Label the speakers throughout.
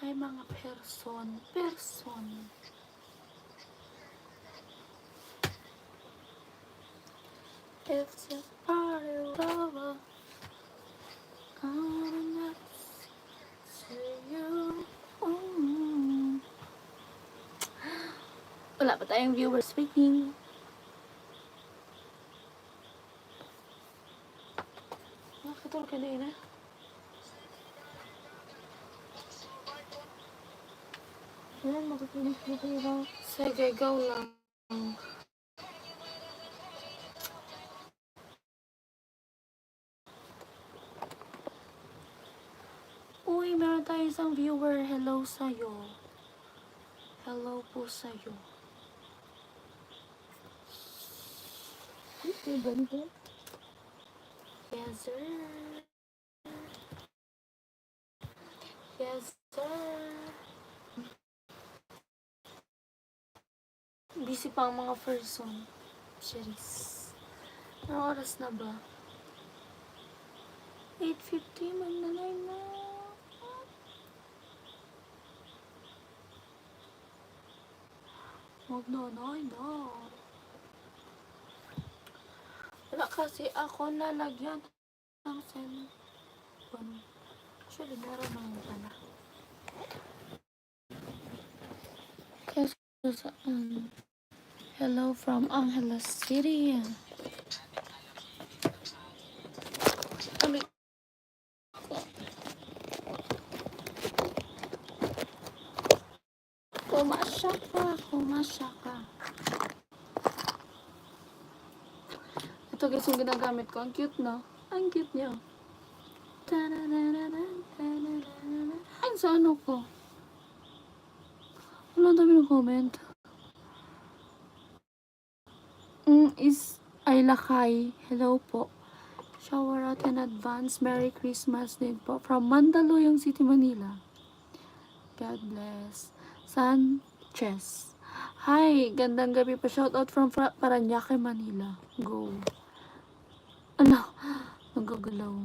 Speaker 1: Ay, mga person. It's a party over. I'm not to you. Wala pa tayong viewers waiting. Nakatulog ka na. Ayan, matutuloy ko kayo. Sige, go lang. Uy, meron tayo isang viewer. Hello sa'yo. Hello po sa'yo.
Speaker 2: Ito ba nito?
Speaker 1: Yes, sir. Yes, sir. Busy pa ang mga person. Cheris. Anong oras na ba? 8:50, magna-9 na. Magna-9 na. Wala kasi ako lalagyan ng cellphone. Actually, meron naman pala. Kasi saan? Hello from Angeles City. Kami Kumasya ka. Ito guys yung ginagamit ko. Ang cute, no? Ang cute niya. Ay, sa ano ko? Wala dami ng comment. Is Ayla Kai. Hello po. Shower out in advance. Merry Christmas din po. From Mandaluyong City, Manila. God bless. Sanchez. Hi, gandang gabi pa. Shout out from Paranaque, Manila. Go. Ano? Nagagalaw.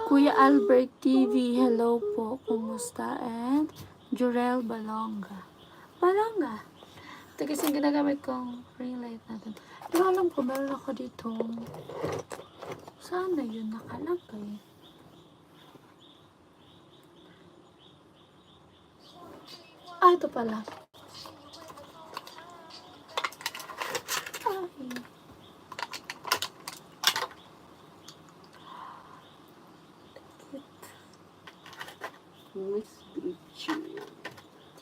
Speaker 1: Kuya Albert TV. Hello po. Kumusta? And Jurel Balonga. Ito kasi yung ginagamit kong ring light natin. Pero alam ko, meron ako dito. Sana yun nakalagay. Ah, ito pala. Ay.
Speaker 2: Miss Bridget.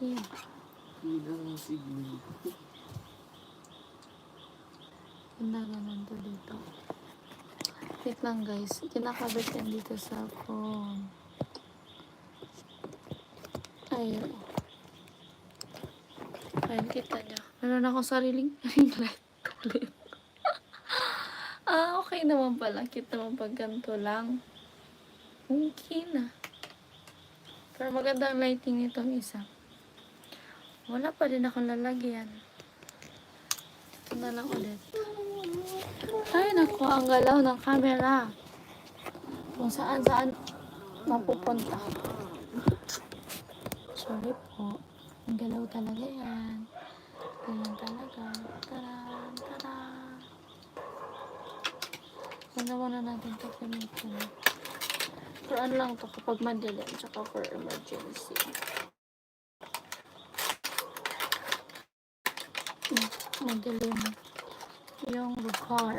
Speaker 1: Diba?
Speaker 2: Bilang signal.
Speaker 1: Ganda ganun to dito. Wait lang guys. Kinakabit yan dito sa phone. Ayun. Ayun, kita niya. Meron akong sariling ring light. Okay naman pala. Cute naman pag ganito lang. Okay na. Pero maganda ang lighting nitong isa. Wala pa din akong lalagyan. Ito na lang ulit. Ay, naku, ang galaw ng camera. Kung saan mapupunta. Sorry po. Ang galaw talaga yan. Ganyan talaga. Taran, taran. Ganda muna natin ito gamitin. For ano lang to kapag madilim, tsaka for emergency. Madilim yung lugar.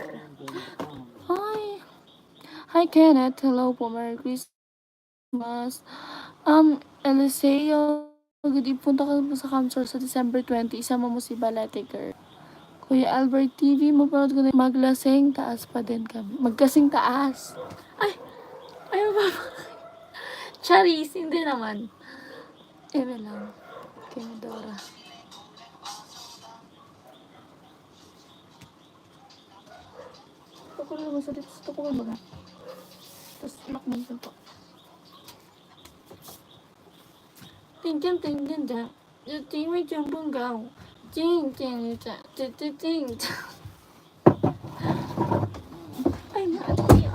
Speaker 1: Hi Kenneth, hello po, Merry Christmas. Eliseo, punta ka po sa Camsor sa December 20, isama mo si Balete Girl. Kuya Albert TV, mapanood ko na maglasing taas pa din kami. Magkasing taas. Ay ba? Charis, hindi naman. Eme lang. Kay Medora. Ako na naman sa dito. Gusto ko ba? Tapos lakman ko po. Tingin dyan. Tingin dyan bunggaw. Ting dyan. Ay, mati.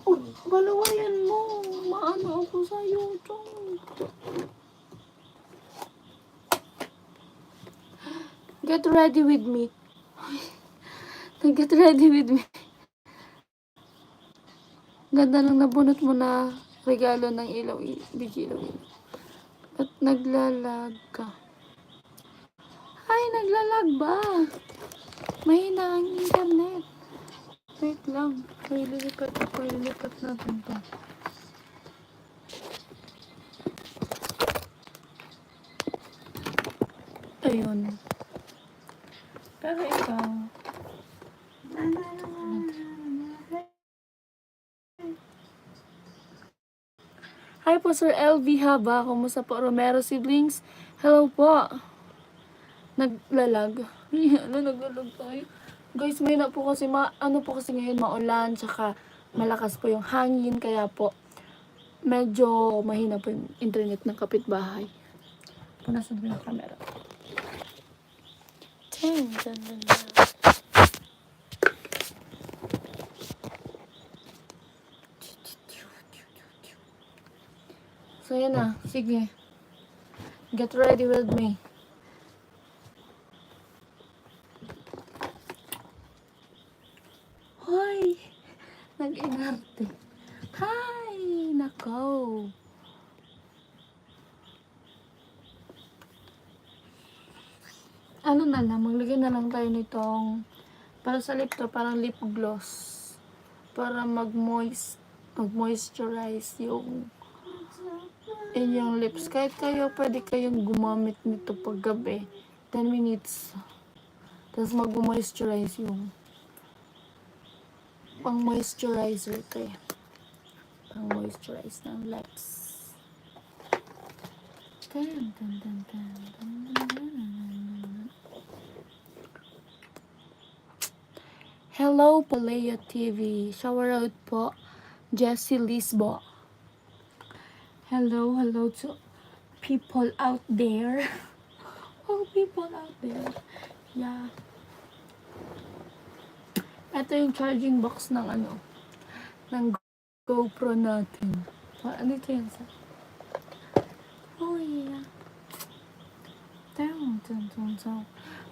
Speaker 1: Oh, balawayan mo. Maano ako sa'yo, Chong. Get ready with me. Get ready with me. Ganda lang nabunot mo na regalo ng ilaw, bigilaw. At naglalag ka. Ay, naglalag ba? Mahina ang internet. Wait lang. Ililipat natin to. Ayun. Pero ikaw. Hi po Sir LV Haba. Kumusta po Romero siblings? Hello po. Naglalag. Naglalag tayo. Guys, may na po kasi ano po kasi ngayon maulan, tsaka malakas po yung hangin, kaya po medyo mahina po yung internet ng kapitbahay. Punasan mo yung camera. Dun, dun, dun, dun. So yan na, sige. Get ready with me. Hoy! Nag-inarte. Hi! Nako! Ano na lang, maglagay na lang tayo nitong para sa lip to, parang lip gloss. Para mag-moisturize yung inyong lips. Kahit kayo, pwede kayong gumamit nito pag gabi. 10 minutes. Tapos mag-moisturize yung pang-moisturizer to eh. Pang-moisturize ng lips. Tan, tan, tan, tan, tan, tan. Hello, Palea TV. Shower out po. Jessie Lisbo. Hello to people out there. Oh, people out there. Yeah. Ito yung charging box ng ng GoPro natin. Ano ito yan sa? Oh, yeah.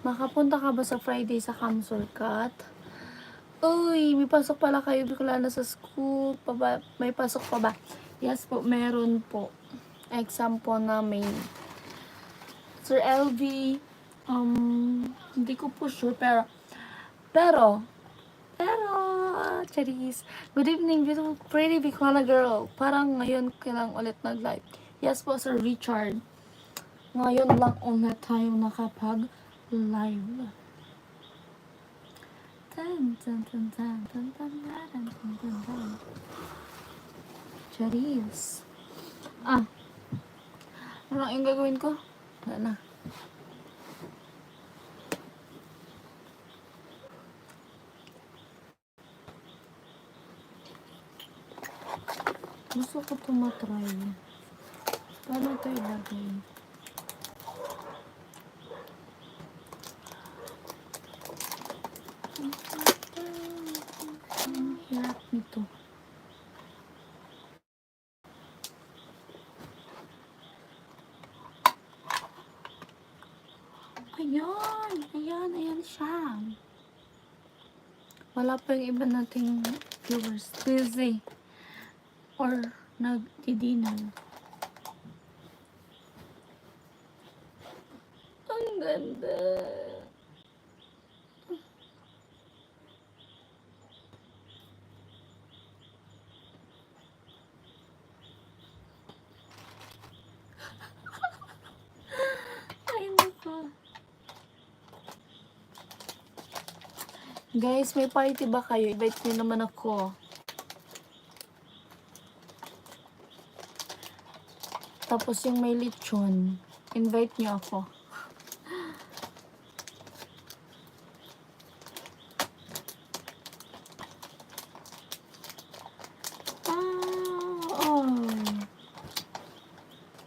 Speaker 1: Makapunta ka ba sa Friday sa Camsurcat? Uy, may pasok pala kayo bigla na sa school. May pasok pa ba? Yes po, meron po. Exam po namin. Sir LV, hindi ko po sure, pero, Charis. Good evening, beautiful, pretty Bicola girl. Parang ngayon ka lang ulit nag-live. Yes po, Sir Richard. Ngayon lang ulit tayo nakapag-live. Charis. Ano yung gagawin ko? Wala na. Gusto ko ito matry. Paano ito ilagay? Ang hirap nito. Ayan siya. Wala pa yung iba nating viewers. Busy. Or nagdi-dinner. Ang ganda. Ay, nako. Guys, may party ba kayo? Invite niyo naman ako. Tapos yung may lechon, invite niyo ako.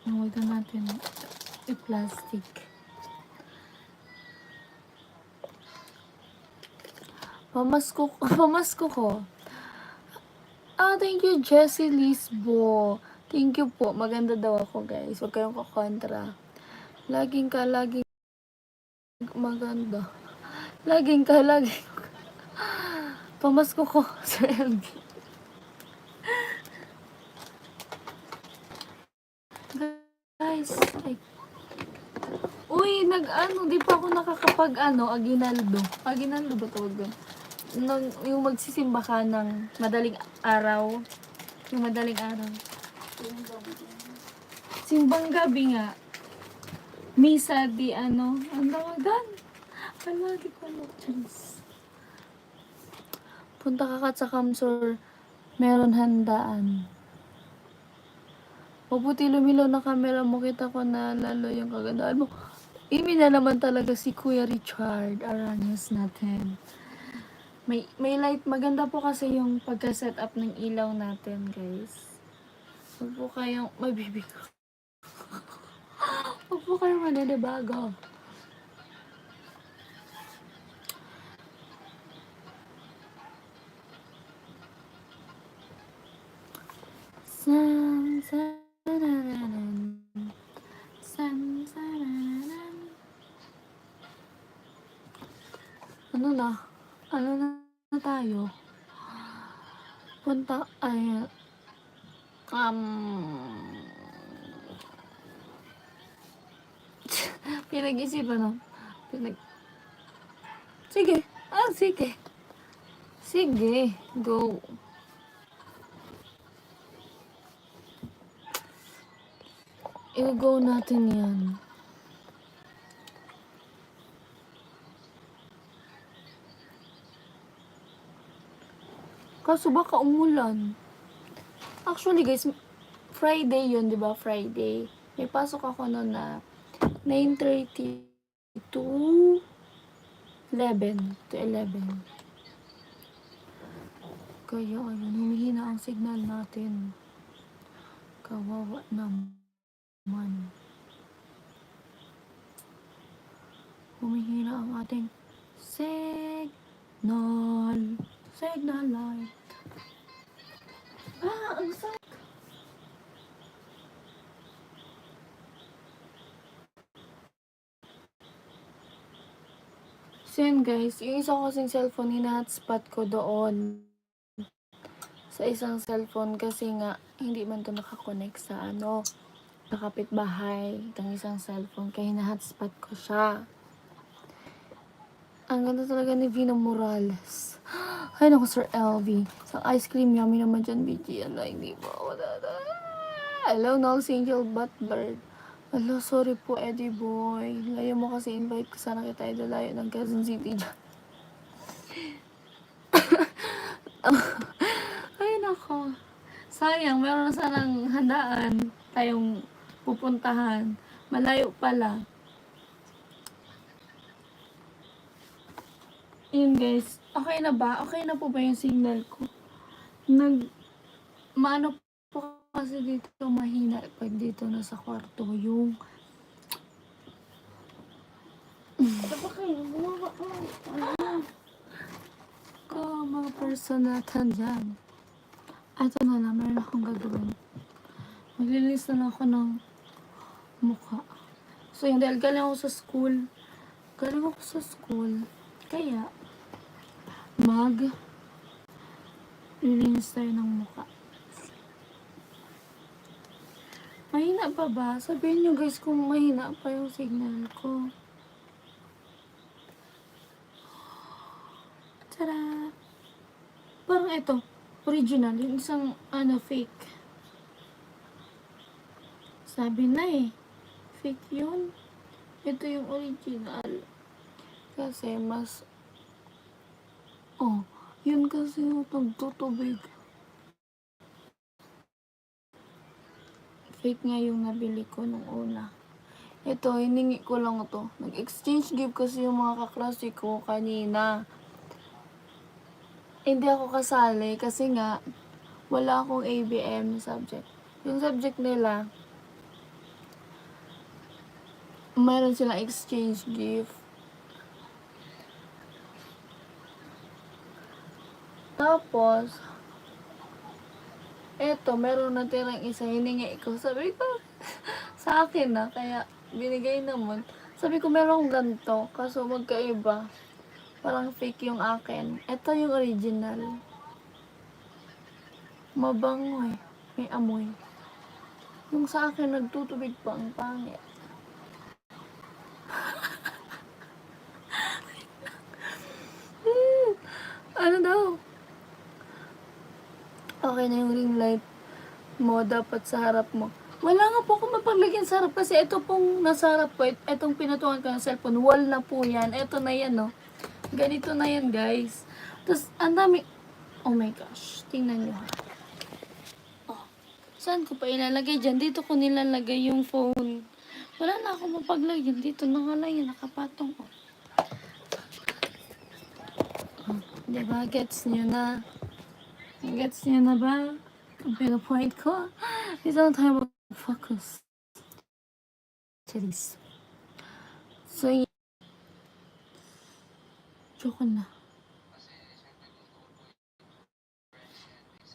Speaker 1: Huwag na natin i-plastic. Pamasko ko. Thank you, Jessie Lisbo. Thank you po. Maganda daw ako, guys. Huwag kayong kakontra. Laging maganda. Laging pamasko ko, Sir LB. Guys, ay. Uy, di pa ako aginaldo. Aginaldo ba tawag doon? Yung magsisimba ka ng madaling araw. Yung madaling araw. Simbang gabi nga. Misa di ang tawag doon? Di ko alam. Diyos. Punta ka sa Kamsur, meron handaan. Mabuti lumilaw na camera mo, kita ko na lalo yung kagandaan mo. Imi na naman talaga si Kuya Richard Arañas natin. May light, maganda po kasi yung pagka-set up ng ilaw natin, guys. Huwag po kayong mabibigo. Huwag po kayong mananabago. Ano na tayo? Punta, pinag-isipan no? Sige. Sige. Sige. Go. I-go natin yan. Kaso baka umulan. Actually guys, Friday yun, di ba? Friday. May pasok ako noon na 9:30 to 11. Kaya ayun, humihina ang signal natin. Kawawa naman. Humihina ang ating signal light. Ang sakit. So yun guys, yung isa ko kasing cellphone, hina-hotspot ko doon sa isang cellphone kasi nga hindi man to nakakonect sa sa kapitbahay ng isang cellphone, kaya hina-hotspot ko siya. Ang ganda talaga ni Vina Morales. Ay naku, Sir LV. Sa ice cream, yummy naman dyan, BG. Hindi ba? Hello, Nol's Angel Butbird. Hello, sorry po, Eddie Boy. Layo mo kasi invite ko. Sana kita idalayo ng Quezon City dyan. Ay nako. Sayang, meron na sanang handaan tayong pupuntahan. Malayo pala. Yun guys, okay na ba? Okay na po ba yung signal ko? Maano po kasi dito mahina pag dito na sa kwarto yung mga person natin dyan. Ito na lang, meron akong gagawin. Maglilis na lang ako ng mukha. So yung dahil galing ako sa school, kaya lilinis tayo ng mukha. Mahina pa ba? Sabihin nyo guys kung mahina pa yung signal ko. Tada! Parang ito, original. Yung isang fake. Sabi na fake yun. Ito yung original. Kasi mas yun kasi yung nagtutubig. Fake nga yung nabili ko nung una. Ito, hiningi ko lang ito. Nag-exchange gift kasi yung mga kaklase ko kanina. Hindi ako kasali kasi nga wala akong ABM subject. Yung subject nila, mayroon silang exchange gift. Tapos, Eto, meron natirang isa, hiningi ko. Sabi ko, sa akin na, kaya binigay naman. Sabi ko, meron ganito, kaso magkaiba. Parang fake yung akin. Ito yung original. Mabango eh. May amoy. Yung sa akin, nagtutubig pa ang pangit. Ano daw? Okay na yung ring light mo, dapat sa harap mo. Wala nga po akong mapaglagyan sa harap kasi ito pong nasa harap ko, itong pinutungan ko ng cellphone, wall na po yan. Ito na yan, no. Ganito na yan, guys. Tapos, ang dami, oh my gosh, tingnan nyo ha. Oh, saan ko pa ilalagay dyan? Dito ko nilalagay yung phone. Wala na akong mapaglagyan. Dito na nga lang yan, nakapatong ko. Oh, diba, gets nyo na? Gets nyo na ba? Ang pinapoint ko. Dito na tayo mag-focus. Cheers. So, joke na.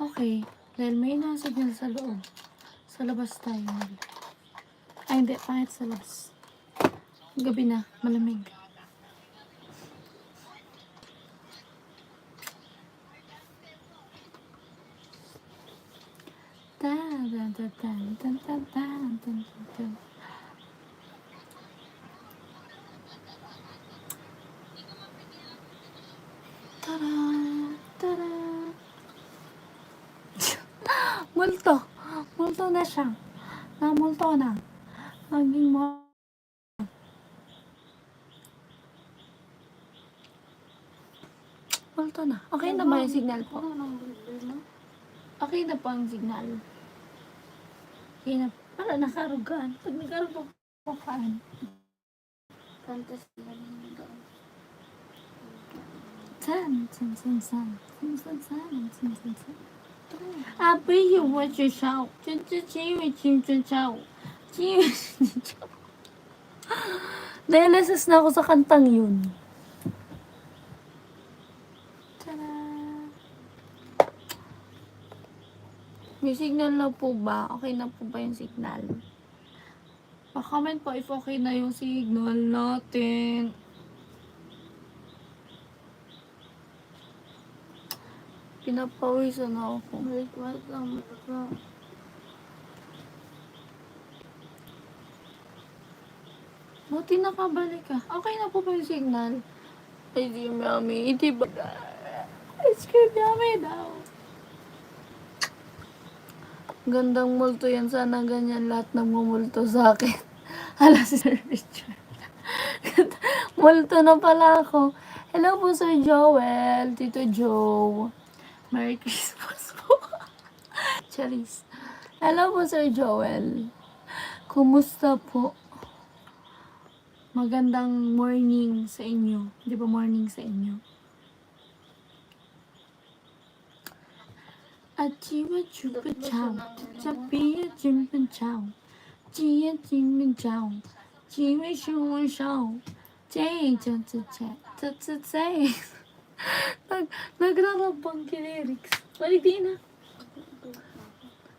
Speaker 1: Okay. Dahil may nasignal sa loob. Sa labas tayo. Ay, hindi. Pangit sa labas. Gabi na. Malamig. Tada! Tada! Multo! Multo na siya. Namulto na. Maging multo na. Okay na ba yung signal po? Okay na po ang signal. Okay na. Para nakarugaan. Pag nakarugaan po kaan.
Speaker 3: Kantas lang doon.
Speaker 1: San, san, san, san. San, san, san, san, san, san. Abi, you want your shout. Chun, chun, chun, chun, chun, chow. Chun, chun, chow. Nailasis na ako sa kantang yun. Tada! May signal na po ba? Okay na po ba yung signal? Pa-comment po if okay na yung signal natin. Pinapawisan na ako.
Speaker 3: Wait lang.
Speaker 1: Buti nakabalik ka. Okay na po ba yung signal? Ay, di mami. Hindi ba? Ice cream namin daw. Gandang multo yan. Sana ganyan lahat ng mumulto sa akin. Hala, Sir Richard. Multo na pala ako. Hello po, Sir Joel. Tito Joe. Merry Christmas po. Charis. Hello po, Sir Joel. Kumusta po? Magandang morning sa inyo. Di ba morning sa inyo? Achiwa chupa chow. Chapia chimpan chow. Chia chimpan chow. Chiwa shuwa shaw. Chay cha cha cha. Cha cha chay. Nagrarabang lyrics. Balik din na.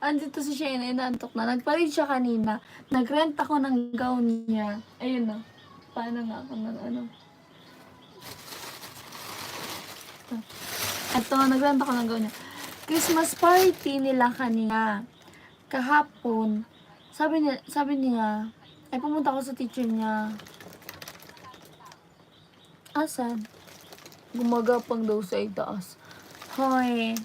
Speaker 1: Andito si Shayna, inaantok na. Nagparid siya kanina. Nagrent ako ng gown niya. Ayun na. Paano nga ako ng ano? Ito, nagrent ako ng gown niya. Christmas party nila kanina. Kahapon, sabi niya, ay pumunta ako sa teacher niya. Asan? Gumagapang daw sa itaas. Hoy.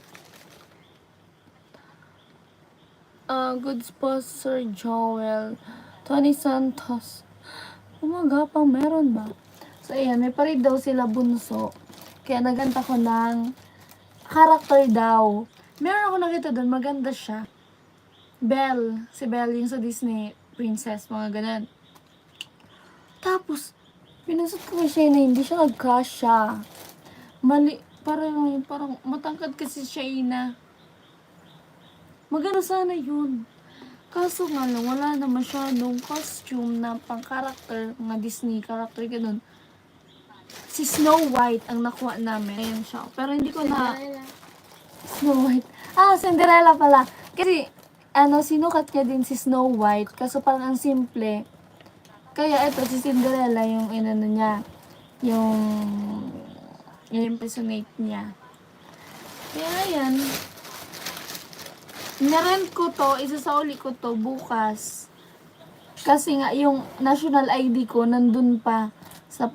Speaker 1: Good po, Sir Joel. Tony Santos. Gumagapang, meron ba? So, ayan, may parid daw sila bunso. Kaya naganta ko ng character daw. Meron ako nakita doon, maganda siya. Belle. Si Belle yung sa Disney princess, mga ganun. Tapos, pinasot ko siya na hindi siya nagkasya. Mali, parang matangkad kasi siya ina. Maganda sana yun. Kaso nga lang, wala na masyadong costume na pang-character, mga Disney character, ganun. Si Snow White ang nakuha namin. Ayan siya. Pero hindi ko na... Snow White. Ah, Cinderella pala. Kasi, sinukat niya din si Snow White. Kaso parang ang simple. Kaya ito, si Cinderella, yung inano niya. Yung impersonate niya. Kaya yan. Narent ko to, isasauli ko to bukas. Kasi nga, yung national ID ko, nandun pa sa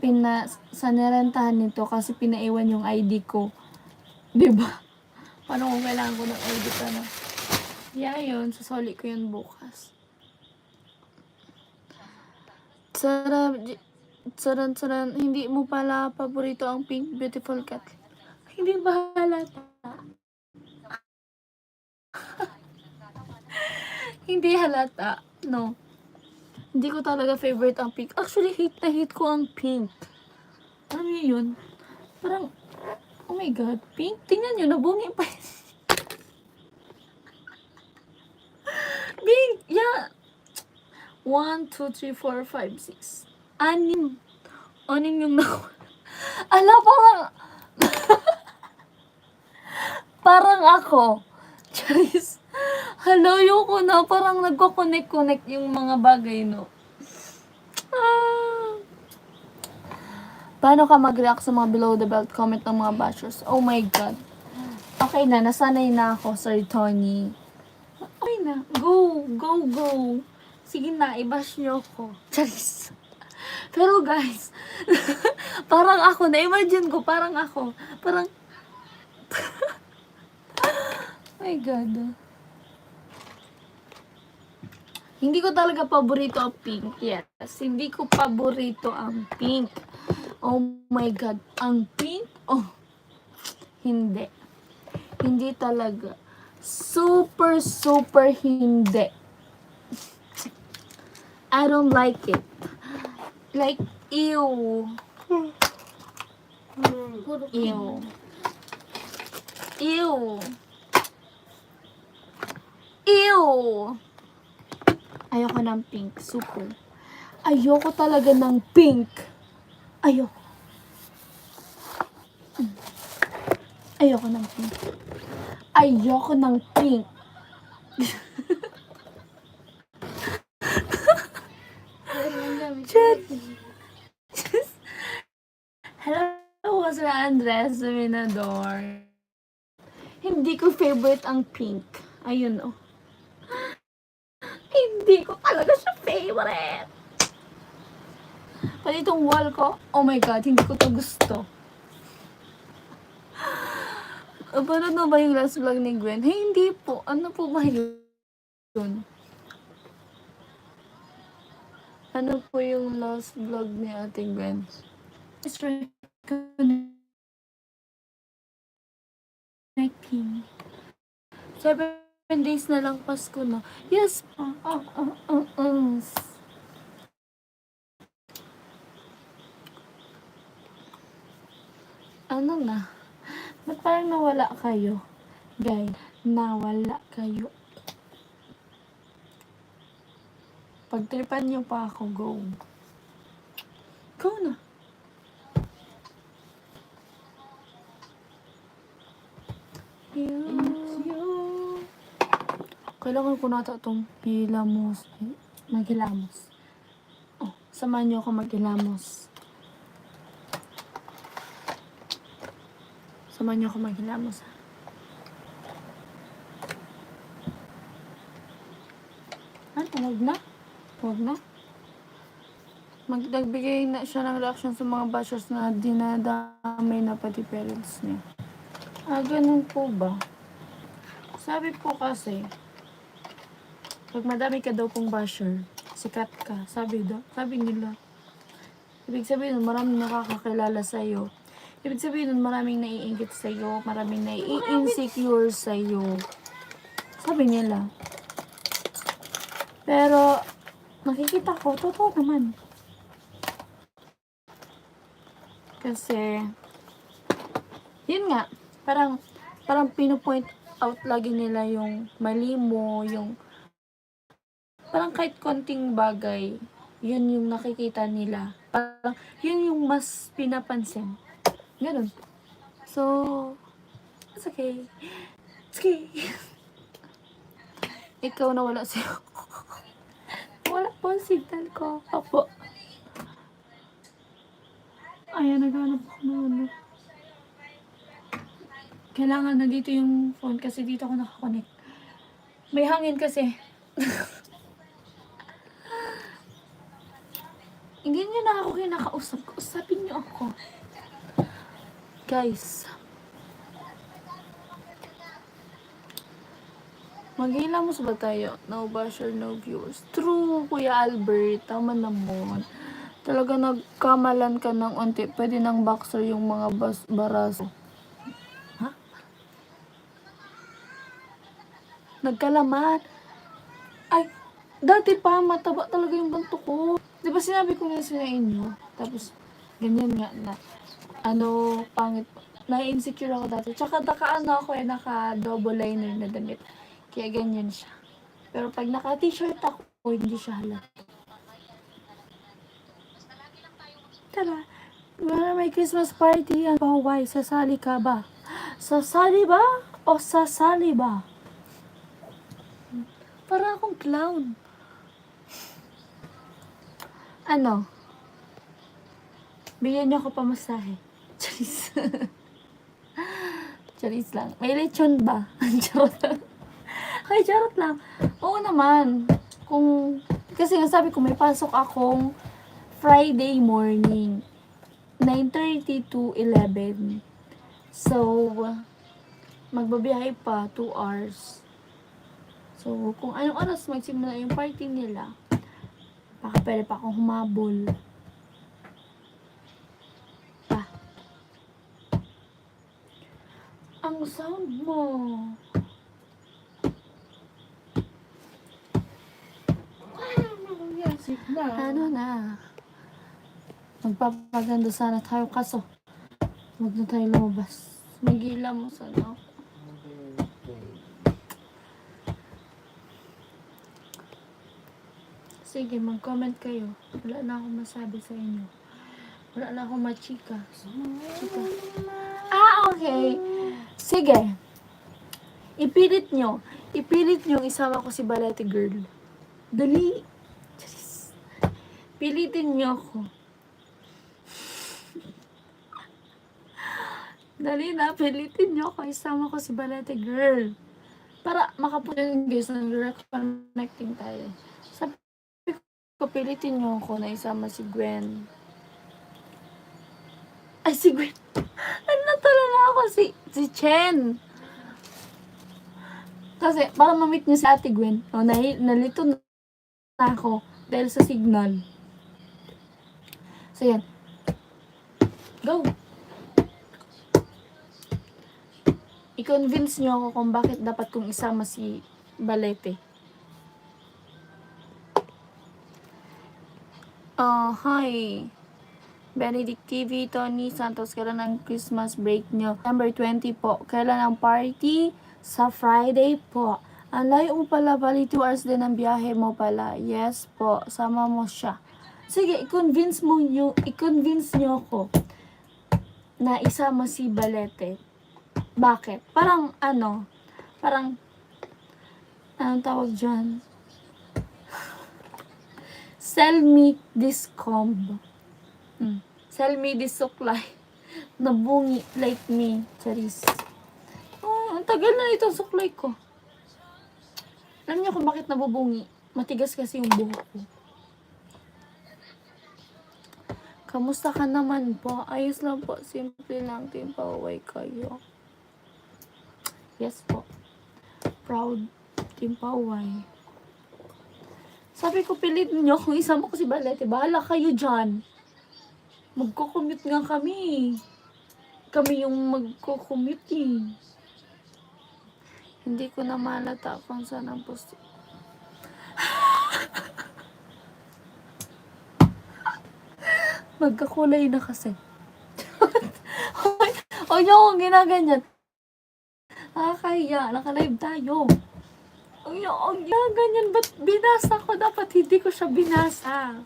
Speaker 1: nirentahan nito kasi pinaiwan yung ID ko. Diba? Paano kung kailangan ko ng ID pa na? Yeah, yun. Sasoli ko yun bukas. Saran. Hindi mo pala paborito ang pink beautiful cat. Hindi ba halata? Hindi halata. No. Hindi ko talaga favorite ang pink. Actually, hate na hate ko ang pink. Alam niyo yun? Parang, oh my god, pink? Tingnan nyo, nabungi pa yun. Pink! Yeah! 1, 2, 3, 4, 5, 6. Anim. Anim yung nakuha. Ala, parang... parang ako. Charis. Hello, yoko na. Parang nagko-connect yung mga bagay, no? Ah. Paano ka mag-react sa mga below the belt comment ng mga bashers? Oh my god. Okay na, nasanay na ako, Sir Tony. Okay na. Go. Sige na, i-bash nyo ako. Charis. Pero guys, parang ako, na-imagine ko, parang ako. Parang, oh my god. Hindi ko talaga paborito ang pink. Yes, hindi ko paborito ang pink. Oh my god, ang pink? Oh, hindi. Hindi talaga. Super hindi. I don't like it. Like, ew. Ew. Ayoko ng pink. Super. Ayoko talaga ng pink. Ayoko. Ayoko ng pink. Ayoko ng pink. Hello, Sir Andres Minador. Hindi ko favorite ang pink. Ayun, oh. Hindi ko talaga siya favorite. Pati itong wall ko, oh my god, hindi ko to gusto. Paano na ba yung last vlog ni Gwen? Hey, hindi po. Ano po ba yun? Ano po yung last vlog ni Ate Gwen? It's reconnecting. 7 days na lang Pasko na. Yes. Ano na? Ba't parang nawala kayo? Guys, nawala kayo. Pagtripan niyo pa ako, go. Go na. Kailangan ko nata itong maghilamos. Oh, samahan niyo ako maghilamos. Samahan niyo ako maghilamos, ha? Huwag na? Nagbigay na siya ng reaction sa mga bashers na dinadamay na pati parents niya. Ganun po ba? Sabi po kasi, pag madami ka daw pong basher, sikat ka. Sabi nila. Ibig sabihin nun, maraming nakakakilala sa'yo. Ibig sabihin nun, maraming naiingit sa'yo, maraming nai-insecure sa'yo. Sabi nila. Pero, nakikita ko, totoo naman. Kasi, yun nga, parang pinopoint out lagi nila yung mali mo, yung parang kahit konting bagay, yun yung nakikita nila. Parang, yun yung mas pinapansin. Ganun. So, it's okay. It's okay. Ikaw na wala siya. Wala po ang signal ko. Apo. Ayan, naghanap ako ng ano. Kailangan na dito yung phone kasi dito ako nakakonect. May hangin kasi. Hindi niyo na ako kinakausap. Kausapin niyo ako. Guys. Mag-ilamos ba tayo? No basher, no viewers. True, Kuya Albert. Tama naman. Talaga nagkamalan ka ng unti. Pwede ng boxer yung mga baraso. Ha? Nagkalaman. Ay, dati pa, mataba talaga yung ganto ko. Di ba sinabi ko na sa inyo? Tapos, ganyan nga na. Ano, pangit. Na-insecure ako dati. Tsaka naka-double liner na damit. Kaya ganyan siya. Pero pag naka-t-shirt ako, hindi siya halata. Tara, may Christmas party ang Paway. Sasali ka ba? Sasali ba? O sasali ba? Para akong clown. Ano? Bigyan niyo ako pamasahe. Charis. Charis lang. May lechon ba? Charot lang. Ay, charot lang. Oo naman. Kasi nga sabi ko, may pasok akong Friday morning. 9:30 to 11. So, magbabiyahe pa 2 hours. So, kung anong oras magsimula yung party nila, baka pwede pa akong humabol. Pa. Ang sound mo. Ano na? Magpapaganda sana tayo kaso wag na tayo lumabas. Magila mo sana ako. Sige, mag-comment kayo. Wala na akong masabi sa inyo. Wala na akong machika. Chika. Okay. Sige. Ipilit nyo isama ko si Balete Girl. Dali. Just, pilitin nyo ako. Dali na, pilitin nyo ako. Isama ko si Balete Girl. Para makapunta yung guys na reconnecting tayo. Sabi ko, pilitin nyo ako na isama si Gwen. Ay, si Gwen. Ano natala ako? Si Chen. Kasi, para ma-meet niyo si Ate Gwen. O, nalito na ako dahil sa signal. So, yan. Go! I-convince niyo ako kung bakit dapat kong isama si Balete. Hi. Benedict TV, Tony Santos. Kailan ang Christmas break nyo? Number 20 po. Kailan ang party? Sa Friday po. Ang layo mo pala, bali 2 hours din ang biyahe mo pala. Yes po, sama mo siya. Sige, i-convince nyo ako na isama si Balete. Bakit? Parang anong tawag dyan? Sell me this comb. Sell me this suklay. Nabungi like me. Charis. Ang tagal na itong suklay ko. Alam niyo kung bakit nabubungi? Matigas kasi yung buhok ko. Kamusta ka naman po? Ayos lang po. Simple lang. Team Paway kayo. Yes po. Proud. Team Paway. Sabi ko, pilitin niyo kung isama ko si Balete. Bahala kayo dyan. Magko-commute nga kami. Kami yung magko-commute eh. Hindi ko na malata kung saan ang post. Magkakulay na kasi. Huwag niyo akong ginaganyan. Nakakahiya. Naka-live tayo. Huwag niyo akong ginaganyan. Ba't binasa ko? Dapat hindi ko siya binasa.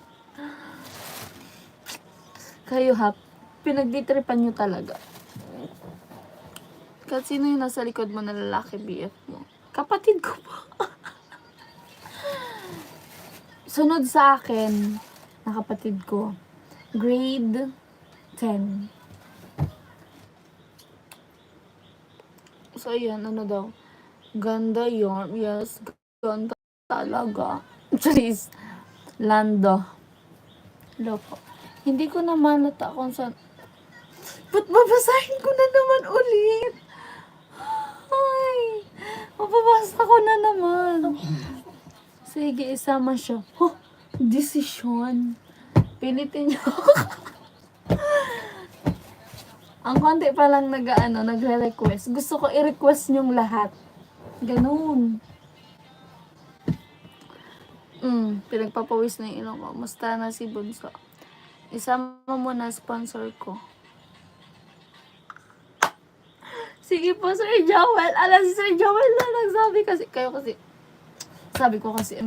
Speaker 1: Kayo ha, pinagditripan nyo talaga. Kasi sino yung nasa likod mo na lalaki, BF mo? Kapatid ko po. sunod sa akin, na kapatid ko, grade 10. So, ayan, ano daw? Ganda yun. Yes, ganda talaga. Charis. Lando. Loko. Hindi ko na malata kung saan. Ba't babasahin ko na naman ulit? Ay, mababasa ko na naman. Sige, isama siya. Oh, desisyon. Pilitin niyo. Ang konti pa lang nagre-request. Gusto ko i-request niyong lahat. Ganun. Pinagpapawis na yung ilong ko. Musta na si Bunso? Isama mo na sponsor ko. Sige po, Sir Joel. Alam si Sir Joel na nagsabi kasi. Kayo kasi. Sabi ko kasi,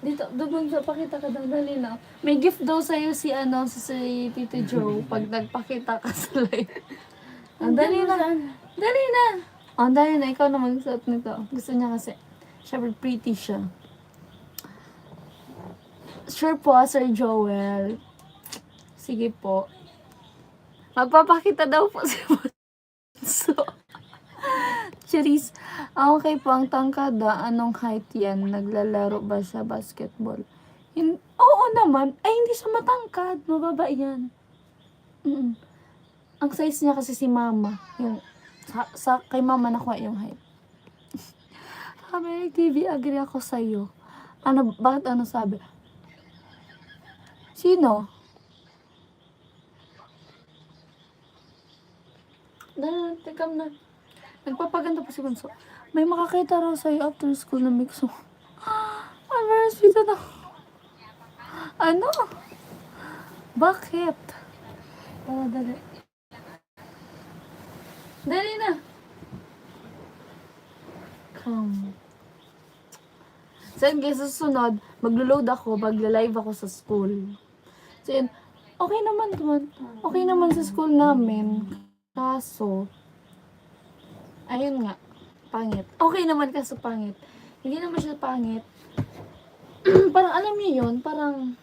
Speaker 1: dito, doon sa pakita ka daw, dali na. May gift daw sa'yo si Tito Joe pag nagpakita ka sa live. Dali na. Dali na. Dali na. Ikaw na magsuot nito. Gusto niya kasi. Syempre, pretty siya. Sure po, Sir Joel. Sige po. Magpapakita daw po si So, Charis, okay po, ang tangkada, anong height yan? Naglalaro ba siya basketball? Oo naman. Ay, hindi siya matangkad. Mababa yan. Ang size niya kasi si mama. Yung, kay mama nakuha yung height. Sabi, TV, agree ako sa'yo. Bakit sabi? Sino? Tekam na. Nagpapaganda pa si Bunso. May makakita raw sa'yo after school na mix mo. I'm very sweet na. Ano? Bakit? Dali. Dali na. Come. So yun guys, susunod, maglo-load ako, magla-live ako sa school. So yun, okay naman sa school namin. Kaso, ayun nga, pangit. Okay naman kaso pangit. Hindi naman siya pangit. Parang alam niyo yun, parang,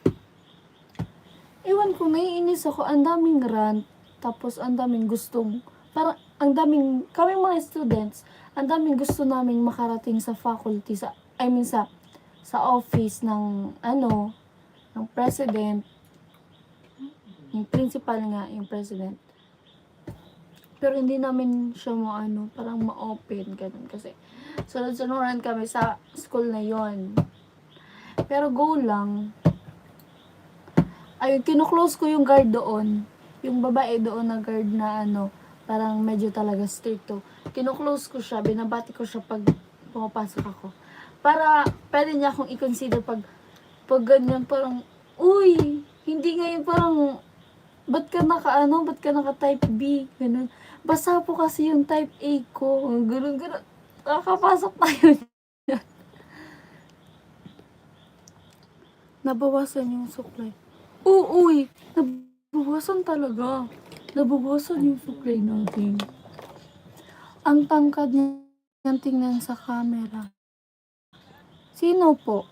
Speaker 1: ewan ko, naiinis ako, ang daming rant, tapos ang daming gustong, parang, kami mga students, ang daming gusto namin makarating sa faculty, sa office ng, ng president, yung principal nga, yung president. Pero hindi namin siya parang ma-open, ganun. Kasi, sunod-sunuran kami sa school na yon. Pero go lang. Ayun, kinuklose ko yung guard doon. Yung babae doon na guard na parang medyo talaga stricto. Kinuklose ko siya, binabati ko siya pag pumapasok ako. Para, pwede niya akong i-consider pag ganyan, parang, uy, hindi ngayon parang, ba't ka naka type B, ganun. Basa po kasi yung type A ko. Ganun. Nakapasok tayo niya. Nabawasan yung supply. Uy! Nabawasan talaga. Nabawasan yung supply natin. Ang tangkad niya tingnan sa camera. Sino po?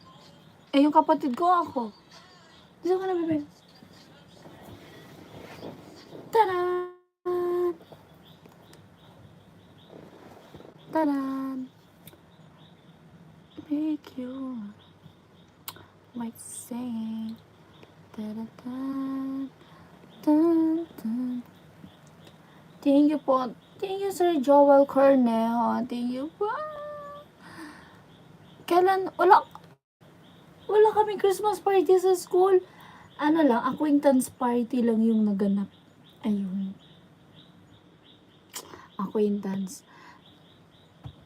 Speaker 1: Yung kapatid ko ako. Dito ka na, bebe. Tada! Tadan! Make you might sing. Tadadan! Tadadan! Thank you po. Thank you, Sir Joel Cornejo. Thank you po. Kailan? Wala kaming Christmas party sa school. Acquaintance party lang yung naganap. Ayun. Acquaintance.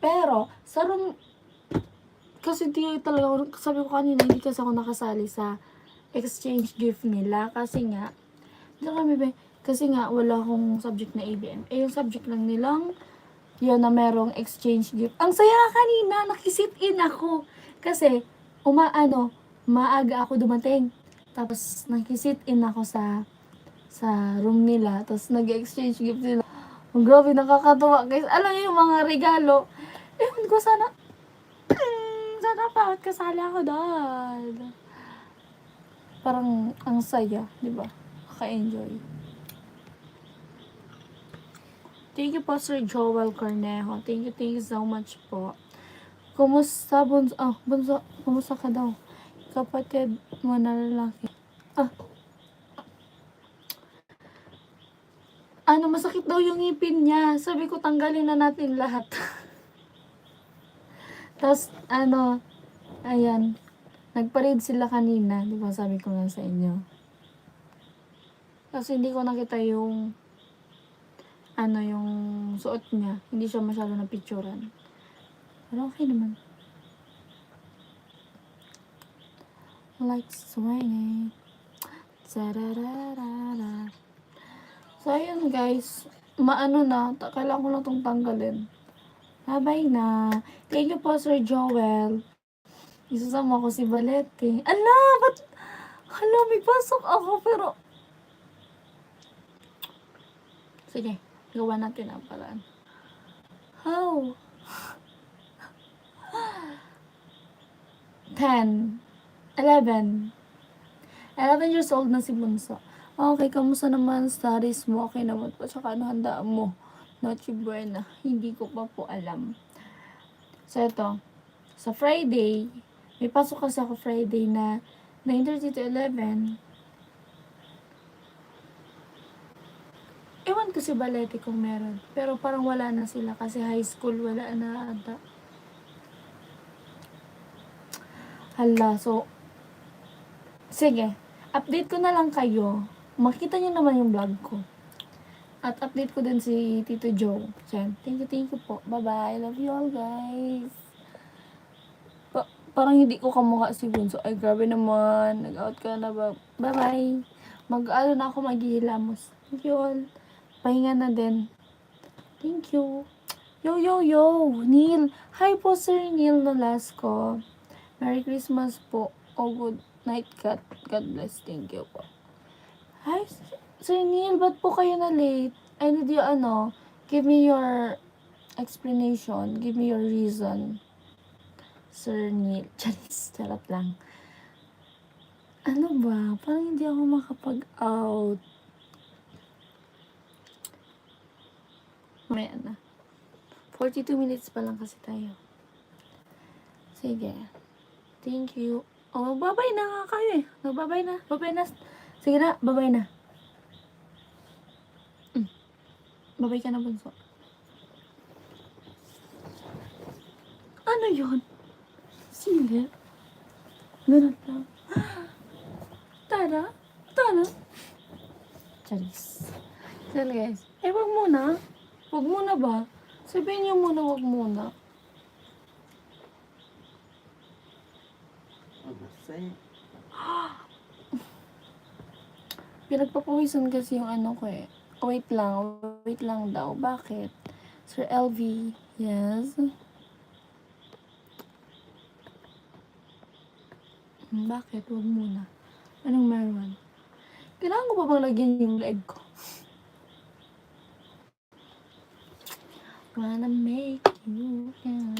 Speaker 1: Pero, sa room, kasi sabi ko kanina, hindi kasi ako nakasali sa exchange gift nila. Kasi nga, wala akong subject na ABM. Yung subject lang nilang, yun na merong exchange gift. Ang saya kanina, nakisit in ako. Kasi, maaga ako dumating. Tapos, nakisit in ako sa room nila. Tapos, nag-exchange gift nila. Grabe, nakakatuwa guys. Alam niyo yung mga regalo. Ewan ko, sana bakit kasali ako doon. parang ang saya, di ba? Kaka-enjoy. Thank you po, Sir Joel Cornejo. Thank you so much po. Kumusta, Bunso? Bunso, kumusta ka daw? Kapatid mo na lalaki. Masakit daw yung ngipin niya. Sabi ko, tanggalin na natin lahat. Tapos, ayan, nagparade sila kanina. Di ba sabi ko nga sa inyo. Kasi hindi ko nakita yung, yung suot niya. Hindi siya masyado napicturan. Pero okay naman. Like swinging. Sarararara. So, ayun guys. Kailangan ko lang itong tanggalin. Bye-bye na. Thank you po, Sir Joel. Isusama ko si Valete. Hala, may pasok ako, pero... Sige, gawa natin ang paraan. How? 10. 11 years old na si Bunso. Okay, kamusta naman studies mo? Okay naman po. Tsaka handaan mo? Noche buena. Hindi ko pa po alam. So, ito. Sa Friday, may pasok kasi ako Friday na 9:30 to 11. Ewan ko si Balete kung meron. Pero parang wala na sila kasi high school wala na ata. Hala, so, sige, update ko na lang kayo. Makita niyo naman yung vlog ko. At update ko din si Tito Joe. So, thank you po. Bye-bye. Love you all, guys. Parang hindi ko kamukha si Bunso. Ay, grabe naman. Nag-out ka na ba? Bye-bye. Na ako maghihilamos. Thank you all. Pahinga na din. Thank you. Yo, Neil. Hi po, Sir Neil Nolasco. Merry Christmas po. Oh, good night, God bless. Thank you po. Hi, Sir Neil. Ba't po kayo na late? I need you, give me your explanation. Give me your reason. Sir Neil. Charot lang. Ano ba? Parang hindi ako makapag-out. Mamaya na. 42 minutes pa lang kasi tayo. Sige. Thank you. Oh, babay na nga kayo eh. Babay na. Sige na, babay na. Babay ka na, Bunso. Ano yun? Sili? Ganun lang. Tara. Charis. So guys, wag muna. Wag muna ba? Sabihin niyo muna, wag muna. Pinagpapawisan kasi yung ko eh. Wait lang daw. Bakit? Sir LV, yes? Bakit? Wag muna. Anong meron? Kailangan ko pa bang lagyan yung leg ko? Wanna make you tan.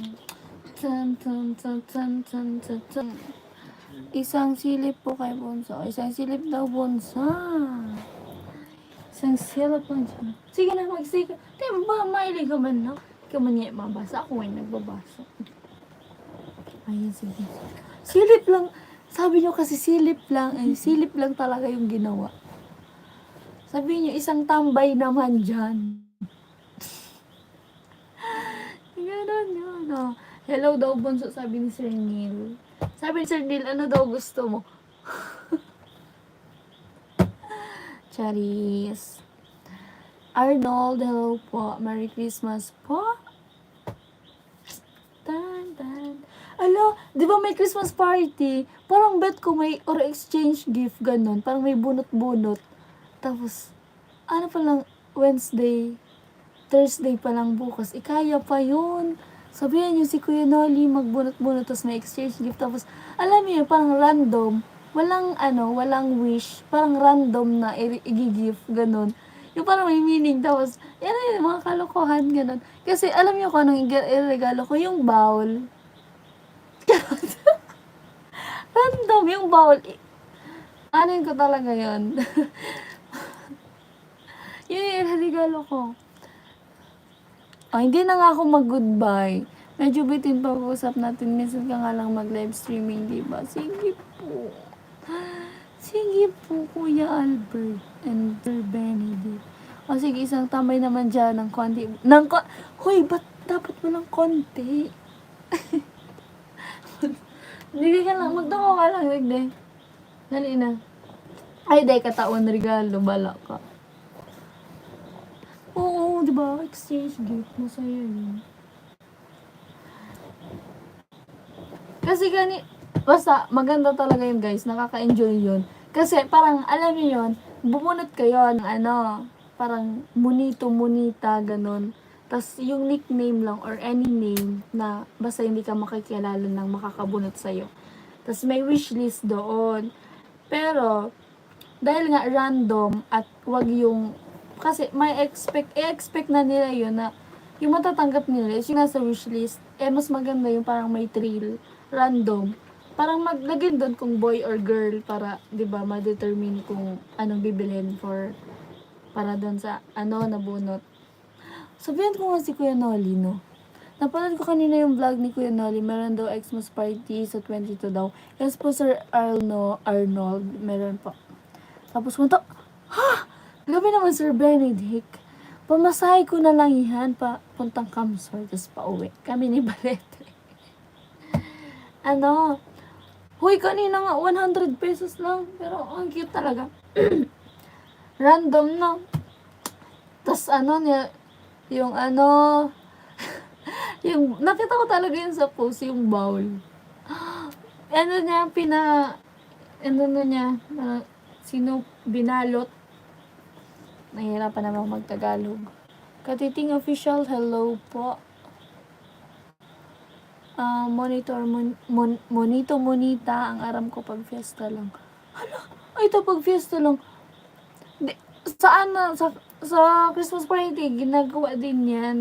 Speaker 1: Isang silip po kay Bunso. Isang silip daw, Bunso. Isang silip lang dyan. Sige na, magsiga. Kaya ba, mahilig ka man, no? Ikaw man niya mabasa. Ako ay nagbabasa. Ayan, sige. Silip lang. Sabi nyo kasi silip lang. Ay, silip lang talaga yung ginawa. Sabi nyo, isang tambay naman dyan. Ganon yun, no? Hello daw, Bunso, sabi ni Sir Neil. Sabi ni Sir Neil, ano daw gusto mo? Charis. Arnold, hello po. Merry Christmas po. Ala, di ba may Christmas party? Parang bet ko may or exchange gift, ganun. Parang may bunot-bunot. Tapos, ano pa lang, Wednesday, Thursday pa lang bukas. Kaya pa yun. Sabihan niyo si Kuya Noli magbunot-bunot tapos may exchange gift. Tapos, alam niyo, parang random. Walang wish. Parang random na i-gift, ganun. Yung parang may meaning. Tapos, yan mga kalokohan, ganun. Kasi, alam niyo kung anong i-regalo ko? Yung bowl. Random, yung bowl. Anin ko talaga yun. Yun yung regalo ko. Oh, hindi na nga ako mag-goodbye. Medyo bitin pa usap natin. Minsan ka nga lang mag-live streaming, diba? Sige po. Sige po, Kuya Albert and Sir Benedict. O sige, isang tambay naman dyan ng konti. Hoy, ba't dapat walang konti? Hindi ka lang, magdako ka lang, Rigde. Dali na. Ay, day, kataon regalo, bala ka. Oo, di ba? Exchange gift. Masaya yun. Kasi basta, maganda talaga yun, guys. Nakaka-enjoy yun. Kasi, parang, alam niyo yun, bumunot kayo ng parang monito-monita, ganun. Tapos, yung nickname lang, or any name, na basta hindi ka makikilala ng makakabunot sa'yo. Tapos, may wishlist doon. Pero, dahil nga random, at wag yung kasi i-expect na nila yun na yung matatanggap nila is yung nasa wishlist, mas maganda yung parang may thrill, random. Parang maglagay doon kung boy or girl para, di ba, ma-determine kung anong bibilhin para doon sa nabunot. Sabihan ko nga si Kuya Nolly, no? Napanood ko kanina yung vlog ni Kuya Nolly, meron daw Xmas party sa 22 daw. Yes po, Sir Arnold, meron po. Tapos kunto, grabe naman, Sir Benedict. Pamasahe ko na lang yan puntang Kamsor, tapos pauwi. Kami ni Balete. Huy, kanina nga, 100 pesos lang. Pero ang cute talaga. Random na. Tapos yung yung, nakita ko talaga yun sa post, yung bowl. Sino binalot. Nahihirapan naman magtagalog. Katiting official, hello po. Monito monita, ang aram ko pag fiesta lang. Ay, ito pag fiesta lang. Sa Christmas party, ginagawa din yan.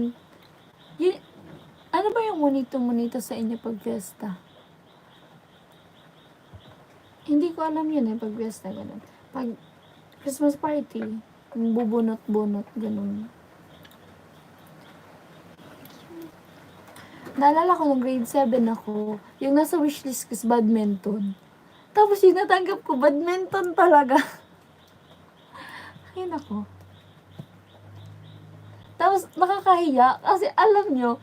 Speaker 1: Ano ba yung monito monita sa inyo pag fiesta? Hindi ko alam yun pag fiesta, ganun. Pag Christmas party, bubunot-bunot, ganun. Naalala ko nung grade 7 ako, yung nasa wishlist ko is badminton. Tapos yung natanggap ko, badminton talaga. Ay, nako. Tapos nakakahiya, kasi alam nyo,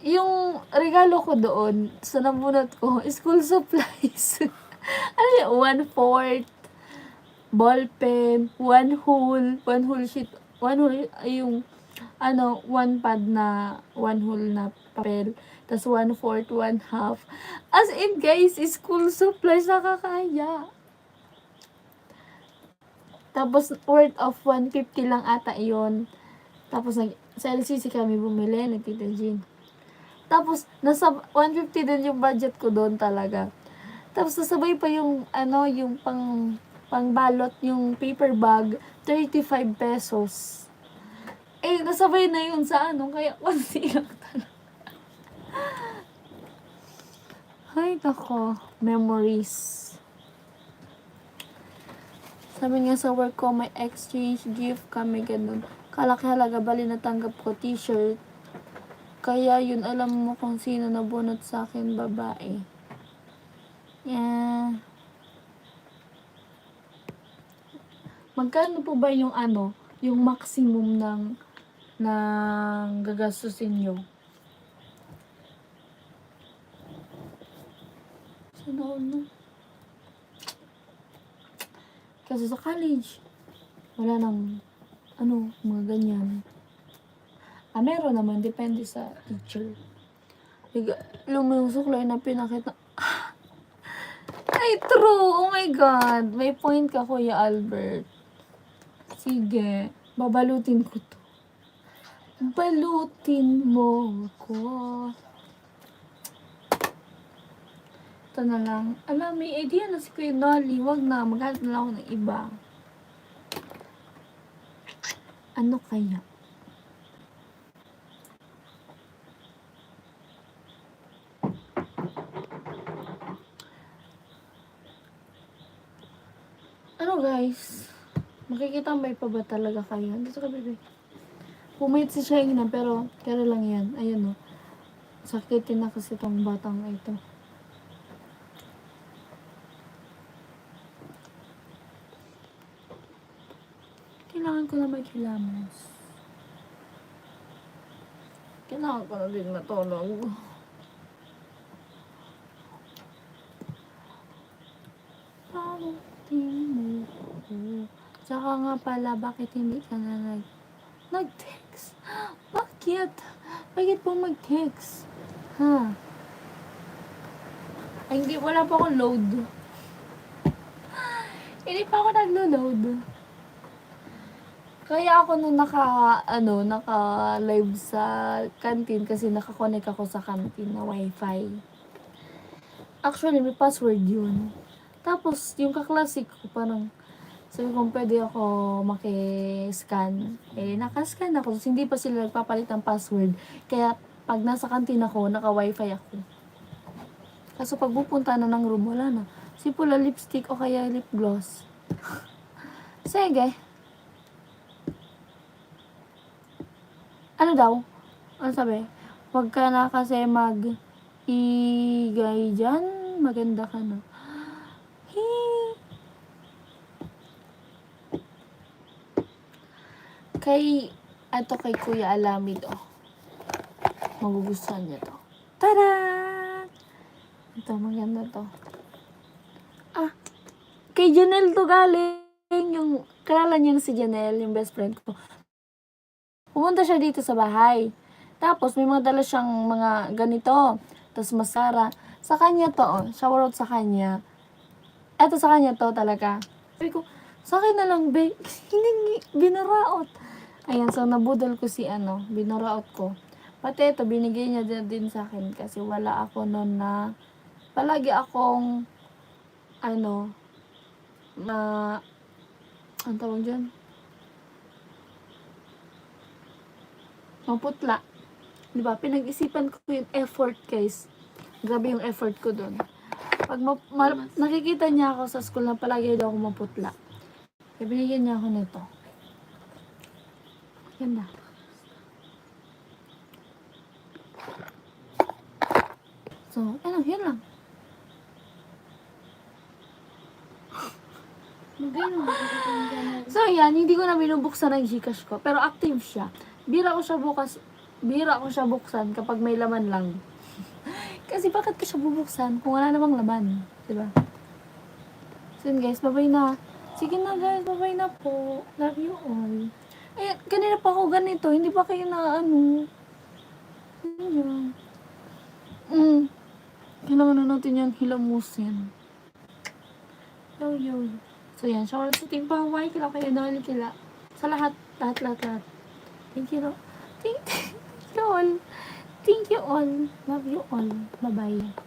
Speaker 1: yung regalo ko doon, sa nabunot ko, school supplies. Ano yun, 1/4, ballpen, one whole sheet, yung, one pad na, one whole na papel, tas 1/4, 1/2. As in, guys, school supplies, nakakaya. Tapos, worth of 150 lang ata yun. Tapos, sa LCC kami bumili, nagtita Jean. Tapos, nasa 150 din yung budget ko doon talaga. Tapos, nasabay pa yung, yung pangbalot, yung paper bag, 35 pesos. Nasabay na yun sa kaya konti lang talaga. Ay, nako, memories. Sabi nga sa work ko, may exchange gift kami, ganun. Kalaki halaga, bali natanggap ko t-shirt. Kaya yun, alam mo kung sino nabunot sa akin, babae. Yeah. Magkano po ba yung yung maximum ng gagastusin nyo? Sino? Kasi sa college, wala nang mga ganyan. Meron naman, depende sa teacher. Alam mo yung suklay na pinakita. Ay, true! Oh my God! May point ka, Kuya Albert. Sige, babalutin ko to. Balutin mo ko. Ito na lang. Alam, may idea na si Kuya Nolly. Wag na, maghanap na lang ako ng iba. Ano kaya? Nakikitambay pa ba talaga kayo? Dito ka, bebe. Pumayat si Shayna, pero lang yan. Ayun, oh. Sakitin na kasi tong batang ito. Kailangan ko na maghilamos. Kailangan ko na din matulog. Parang mo ko. Tsaka nga pala, bakit hindi ka na nag-text? Bakit? Bakit po mag-text? Ha? Ay, hindi, wala pa akong load. Hindi pa ako naglo-load. Kaya ako nung naka-live sa canteen kasi nakakonect ako sa canteen na wifi. Actually, may password yun. Tapos, yung kaklase ko, parang, sabi ko, pwede ako maki-scan. Nakascan ako. Tapos, hindi pa sila nagpapalit ng password. Kaya, pag nasa canteen ako, naka-wifi ako. Kaso, pag pupunta na ng room, wala na. Simple lipstick o kaya lip gloss. Sige. Ano daw? Ano sabi? Huwag ka na kasi mag-igay dyan. Maganda ka na. Kay Kuya Alamid, oh. Magugustuhan niya to. Tada! Ito, maganda to. Kay Janelle to galing. Yung, kilala niyo na si Janelle, yung best friend ko. Pumunta siya dito sa bahay. Tapos, may mga dala siyang mga ganito. Tapos, masara. Sa kanya to, oh. Shower out sa kanya. Eto sa kanya to talaga. Sabi ko, sa akin na lang, be. Hindi, binaraot. Ayan, so nabudol ko si binaraot ko. Pati ito, binigay niya din sa akin kasi wala ako noon na, palagi akong, ang tawag dyan? Maputla. Diba? Pinag-isipan ko yung effort, guys. Grabe yung effort ko doon. Pag nakikita niya ako sa school na palagi daw ako maputla. Kaya binigyan niya ako nito. Ganda. So, yun lang. So, yan. Hindi ko na binubuksan ang Gcash ko. Pero active siya. Bira ko siya buksan kapag may laman lang. Kasi bakit ko siya bubuksan kung wala namang laman? Diba? So, yun guys. Bye-bye na. Sige na guys. Bye-bye na po. Love you all. Kanina pa ako ganito. Hindi pa kayo na kailangan na natin yan hilamusin. Yo. So yan, shower sa Team Paway. Kila kayo dahil kila. Sa lahat. Thank you all. Thank you all. Love you all. Bye-bye.